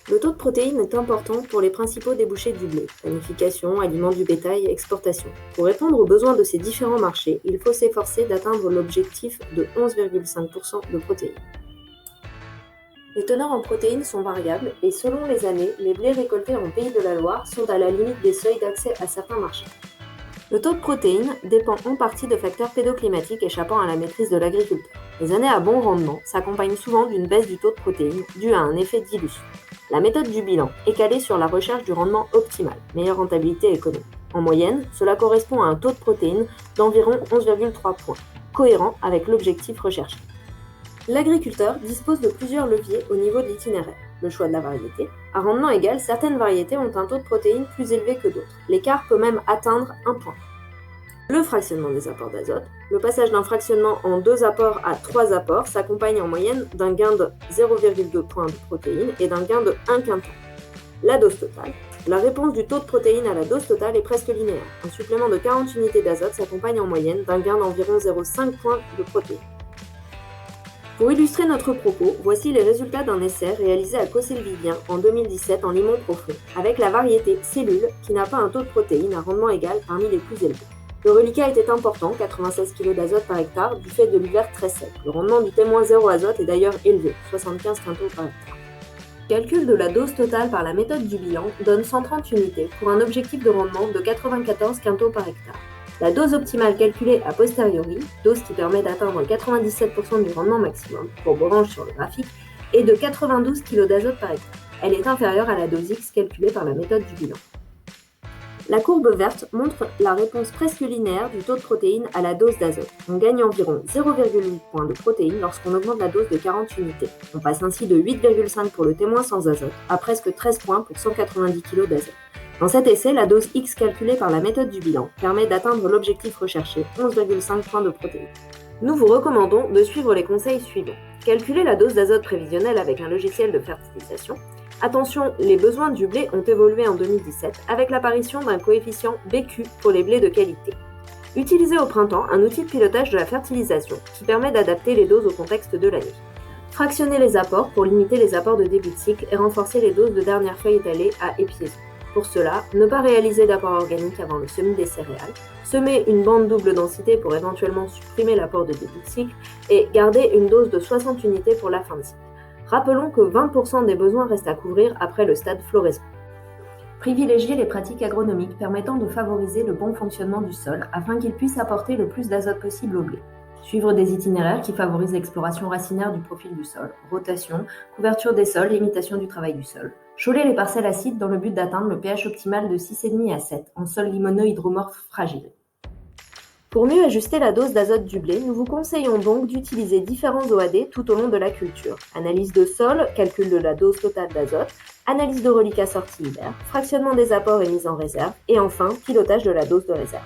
Le taux de protéines est important pour les principaux débouchés du blé, panification, aliments du bétail et exportation. Pour répondre aux besoins de ces différents marchés, il faut s'efforcer d'atteindre l'objectif de 11,5% de protéines. Les teneurs en protéines sont variables et selon les années, les blés récoltés en Pays de la Loire sont à la limite des seuils d'accès à certains marchés. Le taux de protéines dépend en partie de facteurs pédoclimatiques échappant à la maîtrise de l'agriculteur. Les années à bon rendement s'accompagnent souvent d'une baisse du taux de protéines due à un effet dilution. La méthode du bilan est calée sur la recherche du rendement optimal, meilleure rentabilité économique. En moyenne, cela correspond à un taux de protéines d'environ 11,3 points, cohérent avec l'objectif recherché. L'agriculteur dispose de plusieurs leviers au niveau de l'itinéraire. Le choix de la variété. À rendement égal, certaines variétés ont un taux de protéines plus élevé que d'autres. L'écart peut même atteindre 1 point. Le fractionnement des apports d'azote. Le passage d'un fractionnement en 2 apports à 3 apports s'accompagne en moyenne d'un gain de 0,2 points de protéines et d'un gain de 1 quinton. La dose totale. La réponse du taux de protéines à la dose totale est presque linéaire. Un supplément de 40 unités d'azote s'accompagne en moyenne d'un gain d'environ 0,5 points de protéines. Pour illustrer notre propos, voici les résultats d'un essai réalisé à Cossé-le-Vivien en 2017 en limon profond, avec la variété cellule qui n'a pas un taux de protéines à rendement égal parmi les plus élevés. Le reliquat était important, 96 kg d'azote par hectare, du fait de l'hiver très sec. Le rendement du témoin 0 azote est d'ailleurs élevé, 75 quintaux par hectare. Calcul de la dose totale par la méthode du bilan donne 130 unités pour un objectif de rendement de 94 quintaux par hectare. La dose optimale calculée a posteriori, dose qui permet d'atteindre 97% du rendement maximum, pour orange sur le graphique, est de 92 kg d'azote par hectare. Elle est inférieure à la dose X calculée par la méthode du bilan. La courbe verte montre la réponse presque linéaire du taux de protéines à la dose d'azote. On gagne environ 0,8 points de protéines lorsqu'on augmente la dose de 40 unités. On passe ainsi de 8,5 pour le témoin sans azote à presque 13 points pour 190 kg d'azote. Dans cet essai, la dose X calculée par la méthode du bilan permet d'atteindre l'objectif recherché, 11,5 points de protéines. Nous vous recommandons de suivre les conseils suivants. Calculer la dose d'azote prévisionnelle avec un logiciel de fertilisation. Attention, les besoins du blé ont évolué en 2017 avec l'apparition d'un coefficient BQ pour les blés de qualité. Utilisez au printemps un outil de pilotage de la fertilisation qui permet d'adapter les doses au contexte de l'année. Fractionnez les apports pour limiter les apports de début de cycle et renforcer les doses de dernière feuille étalée à épiaison. Pour cela, ne pas réaliser d'apport organique avant le semis des céréales, semer une bande double densité pour éventuellement supprimer l'apport de début de cycle et garder une dose de 60 unités pour la fin de cycle. Rappelons que 20% des besoins restent à couvrir après le stade floraison. Privilégier les pratiques agronomiques permettant de favoriser le bon fonctionnement du sol afin qu'il puisse apporter le plus d'azote possible au blé. Suivre des itinéraires qui favorisent l'exploration racinaire du profil du sol, rotation, couverture des sols, limitation du travail du sol. Choler les parcelles acides dans le but d'atteindre le pH optimal de 6,5 à 7 en sol limoneux-hydromorphe fragile. Pour mieux ajuster la dose d'azote du blé, nous vous conseillons donc d'utiliser différents OAD tout au long de la culture. Analyse de sol, calcul de la dose totale d'azote, analyse de reliquat sortie hiver, fractionnement des apports et mise en réserve, et enfin, pilotage de la dose de réserve.